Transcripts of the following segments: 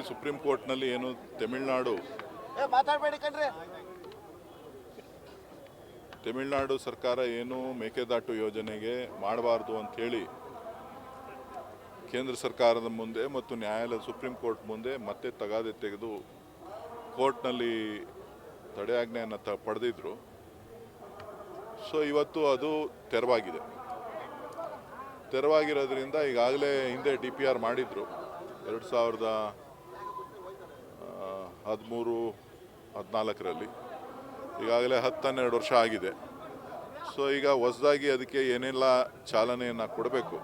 Supreme ಕೋರ್ಟ್ನಲ್ಲಿ ಏನು ತಮಿಳುನಾಡು ಸರ್ಕಾರ ಏನು ಮೇಕೆದಾಟು ಯೋಜನೆಗೆ ಮಾಡಬಾರ್ದು ಅಂಥೇಳಿ ಕೇಂದ್ರ ಸರ್ಕಾರದ ಮುಂದೆ ಮತ್ತು ನ್ಯಾಯಾಲಯ ಸುಪ್ರೀಂ ಕೋರ್ಟ್ ಮುಂದೆ ಮತ್ತೆ ತಗಾದೆ ತೆಗೆದು ಕೋರ್ಟ್ನಲ್ಲಿ ತಡೆಯಾಜ್ಞೆಯನ್ನು ಪಡೆದಿದ್ರು. ಸೊ ಇವತ್ತು ಅದು ತೆರವಾಗಿರೋದ್ರಿಂದ ಈಗಾಗಲೇ ಹಿಂದೆ DPR ಮಾಡಿದ್ರು 2013-14ರಲ್ಲಿ. ಈಗಾಗಲೇ 10-12 ವರ್ಷ ಆಗಿದೆ. ಸೊ ಈಗ ಹೊಸದಾಗಿ ಅದಕ್ಕೆ ಏನೆಲ್ಲ ಚಾಲನೆಯನ್ನು ಕೊಡಬೇಕು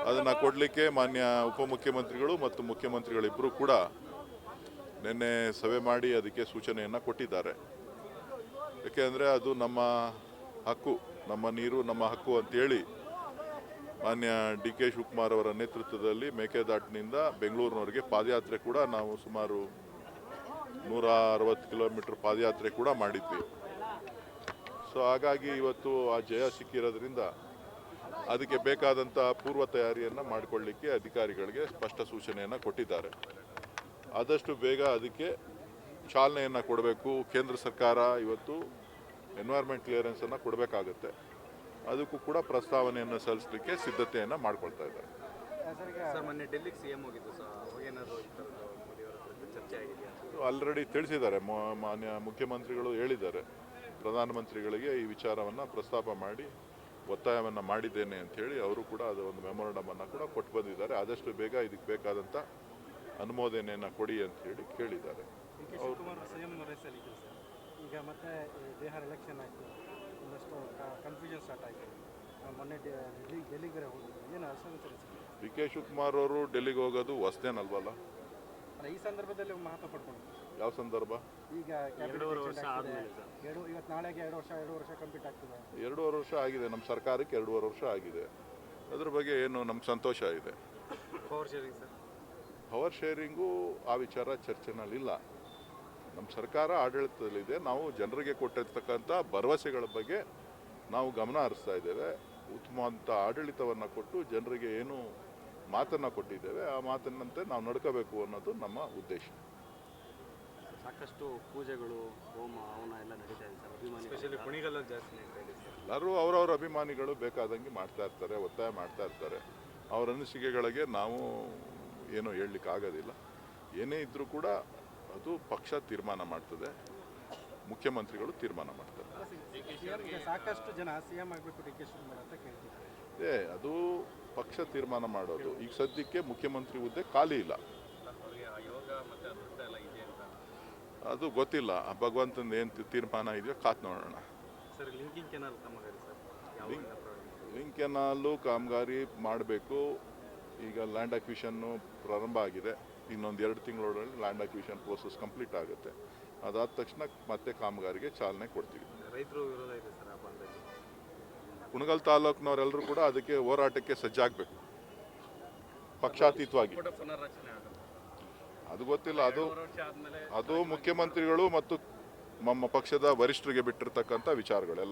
ಅದನ್ನು ಕೊಡಲಿಕ್ಕೆ ಮಾನ್ಯ ಉಪಮುಖ್ಯಮಂತ್ರಿಗಳು ಮತ್ತು ಮುಖ್ಯಮಂತ್ರಿಗಳಿಬ್ಬರು ಕೂಡ ನಿನ್ನೆ ಸಭೆ ಮಾಡಿ ಅದಕ್ಕೆ ಸೂಚನೆಯನ್ನು ಕೊಟ್ಟಿದ್ದಾರೆ. ಯಾಕೆಂದರೆ ಅದು ನಮ್ಮ ಹಕ್ಕು, ನಮ್ಮ ನೀರು ನಮ್ಮ ಹಕ್ಕು ಅಂತೇಳಿ ಮಾನ್ಯ DK ಶಿವಕುಮಾರ್ ಅವರ ನೇತೃತ್ವದಲ್ಲಿ ಮೇಕೆದಾಟಿನಿಂದ ಬೆಂಗಳೂರಿನವರೆಗೆ ಪಾದಯಾತ್ರೆ ಕೂಡ ನಾವು ಸುಮಾರು 160 ಕಿಲೋಮೀಟರ್ ಪಾದಯಾತ್ರೆ ಕೂಡ ಮಾಡಿದ್ವಿ. ಸೊ ಹಾಗಾಗಿ ಇವತ್ತು ಆ ಜಯ ಸಿಕ್ಕಿರೋದ್ರಿಂದ ಅದಕ್ಕೆ ಬೇಕಾದಂಥ ಪೂರ್ವ ತಯಾರಿಯನ್ನು ಮಾಡಿಕೊಳ್ಳಿಕ್ಕೆ ಅಧಿಕಾರಿಗಳಿಗೆ ಸ್ಪಷ್ಟ ಸೂಚನೆಯನ್ನು ಕೊಟ್ಟಿದ್ದಾರೆ. ಆದಷ್ಟು ಬೇಗ ಅದಕ್ಕೆ ಚಾಲನೆಯನ್ನು ಕೊಡಬೇಕು. ಕೇಂದ್ರ ಸರ್ಕಾರ ಇವತ್ತು ಎನ್ವೈರ್ಮೆಂಟ್ ಕ್ಲಿಯರೆನ್ಸನ್ನು ಕೊಡಬೇಕಾಗುತ್ತೆ. ಅದಕ್ಕೂ ಕೂಡ ಪ್ರಸ್ತಾವನೆಯನ್ನು ಸಲ್ಲಿಸಲಿಕ್ಕೆ ಸಿದ್ಧತೆಯನ್ನು ಮಾಡ್ಕೊಳ್ತಾ ಇದ್ದಾರೆ. ಆಲ್ರೆಡಿ ತಿಳಿಸಿದ್ದಾರೆ, ಮಾನ್ಯ ಮುಖ್ಯಮಂತ್ರಿಗಳು ಹೇಳಿದ್ದಾರೆ, ಪ್ರಧಾನಮಂತ್ರಿಗಳಿಗೆ ಈ ವಿಚಾರವನ್ನು ಪ್ರಸ್ತಾಪ ಮಾಡಿ ಒತ್ತಾಯವನ್ನು ಮಾಡಿದ್ದೇನೆ ಅಂಥೇಳಿ ಅವರು ಕೂಡ ಅದು ಒಂದು ಮೆಮೊರಂಡಮನ್ನು ಕೂಡ ಕೊಟ್ಟು ಬಂದಿದ್ದಾರೆ. ಆದಷ್ಟು ಬೇಗ ಇದಕ್ಕೆ ಬೇಕಾದಂಥ ಅನುಮೋದನೆಯನ್ನು ಕೊಡಿ ಅಂತ ಹೇಳಿ ಕೇಳಿದ್ದಾರೆ. ಈಗ ಮತ್ತೆ ಬಿಹಾರ್ ಎಲೆಕ್ಷನ್ ಆಯಿತು, ಒಂದಷ್ಟು ಕನ್ಫ್ಯೂಷನ್ ಸ್ಟಾರ್ಟ್ ಆಯಿತು. ಮೊನ್ನೆ ಡೆಲ್ಲಿಗೆ ಹೋಗೋದು ಏನು ಅಸಮಂಜಸ? DK ಶಿವಕುಮಾರ್ ಅವರು ಡೆಲ್ಲಿಗೆ ಹೋಗೋದು ಹೊಸದೇನಲ್ವಲ್ಲ. ಈ ಸಂದರ್ಭದಲ್ಲಿ ಮಹತ್ವ ಪಡ್ಕೊಂಡು ಯಾವ ಸಂದರ್ಭ? ಈಗ ಇವತ್ತು ನಾಳೆಗೆ 2 ವರ್ಷ ಕಂಪ್ಲೀಟ್ ಆಗ್ತದೆ. 2.5 ವರ್ಷ ಆಗಿದೆ. ನಮ್ಮ ಸರ್ಕಾರಕ್ಕೆ 2.5 ವರ್ಷ ಆಗಿದೆ. ಅದ್ರ ಬಗ್ಗೆ ಏನು ನಮ್ಗೆ ಸಂತೋಷ ಇದೆ. ಪವರ್ ಶೇರಿಂಗು ಆ ವಿಚಾರ ಚರ್ಚೆನಲ್ಲಿಲ್ಲ. ನಮ್ಮ ಸರ್ಕಾರ ಆಡಳಿತದಲ್ಲಿದೆ. ನಾವು ಜನರಿಗೆ ಕೊಟ್ಟಿರ್ತಕ್ಕಂಥ ಭರವಸೆಗಳ ಬಗ್ಗೆ ನಾವು ಗಮನ ಹರಿಸ್ತಾ ಇದ್ದೇವೆ. ಉತ್ತಮವಾದ ಆಡಳಿತವನ್ನು ಕೊಟ್ಟು ಜನರಿಗೆ ಏನು ಮಾತನ್ನು ಕೊಟ್ಟಿದ್ದೇವೆ ಆ ಮಾತಿನಂತೆ ನಾವು ನಡ್ಕೋಬೇಕು ಅನ್ನೋದು ನಮ್ಮ ಉದ್ದೇಶ. ಸಾಕಷ್ಟು ಪೂಜೆಗಳು, ಹೋಮ ಹವನ ಎಲ್ಲ ನಡೀತಾ ಇದೆ ಸರ್. ಎಲ್ಲರೂ ಅವರವರ ಅಭಿಮಾನಿಗಳು ಬೇಕಾದಂಗೆ ಮಾಡ್ತಾ ಇರ್ತಾರೆ, ಒತ್ತಾಯ ಮಾಡ್ತಾ ಇರ್ತಾರೆ. ಅವರ ಅನಿಸಿಕೆಗಳಿಗೆ ನಾವು ಏನೂ ಹೇಳಲಿಕ್ಕೆ ಆಗೋದಿಲ್ಲ. ಏನೇ ಇದ್ದರೂ ಕೂಡ ಅದು ಪಕ್ಷ ತೀರ್ಮಾನ ಮಾಡ್ತದೆ, ಮುಖ್ಯಮಂತ್ರಿಗಳು ತೀರ್ಮಾನ ಮಾಡ್ತಾರೆ. ಸಾಕಷ್ಟು ಜನ CM ಆಗಬೇಕು DK ಶಿವಕುಮಾರ್ ಅಂತ ಕೇಳ್ತಿದ್ದಾರೆ. ಅದು ಪಕ್ಷ ತೀರ್ಮಾನ ಮಾಡೋದು. ಈಗ ಸದ್ಯಕ್ಕೆ ಮುಖ್ಯಮಂತ್ರಿ ಹುದ್ದೆ ಖಾಲಿ ಇಲ್ಲ. ಅದು ಗೊತ್ತಿಲ್ಲ, ಭಗವಂತನ ಏನು ತೀರ್ಮಾನ ಇದೆಯೋ ಕಾತ್ ನೋಡೋಣ. ಲಿಂಕ್ ಕೆನಾಲು ಕಾಮಗಾರಿ ಮಾಡಬೇಕು. ಈಗ ಲ್ಯಾಂಡ್ ಅಕ್ವಿಷನ್ನು ಪ್ರಾರಂಭ ಆಗಿದೆ. ಇನ್ನೊಂದು 2 ತಿಂಗಳೊಳಗೆ ಲ್ಯಾಂಡ್ ಅಕ್ವಿಷನ್ ಪ್ರೋಸೆಸ್ ಕಂಪ್ಲೀಟ್ ಆಗುತ್ತೆ. ಅದಾದ ತಕ್ಷಣ ಮತ್ತೆ ಕಾಮಗಾರಿಗೆ ಚಾಲನೆ ಕೊಡ್ತೀವಿ. ರೈತರು ವಿರೋಧ ಇದೆ ಸರ್ ಆ ಭಾಗದಲ್ಲಿ. ಕುಣಗಲ್ ತಾಲೂಕಿನವರೆಲ್ಲರೂ ಕೂಡ ಅದಕ್ಕೆ ಹೋರಾಟಕ್ಕೆ ಸಜ್ಜಾಗಬೇಕು, ಪಕ್ಷಾತೀತವಾಗಿ. ಅದು ಗೊತ್ತಿಲ್ಲ, ಅದು ಮುಖ್ಯಮಂತ್ರಿಗಳು ಮತ್ತು ನಮ್ಮ ಪಕ್ಷದ ವರಿಷ್ಠರಿಗೆ ಬಿಟ್ಟಿರ್ತಕ್ಕಂಥ ವಿಚಾರಗಳೆಲ್ಲ.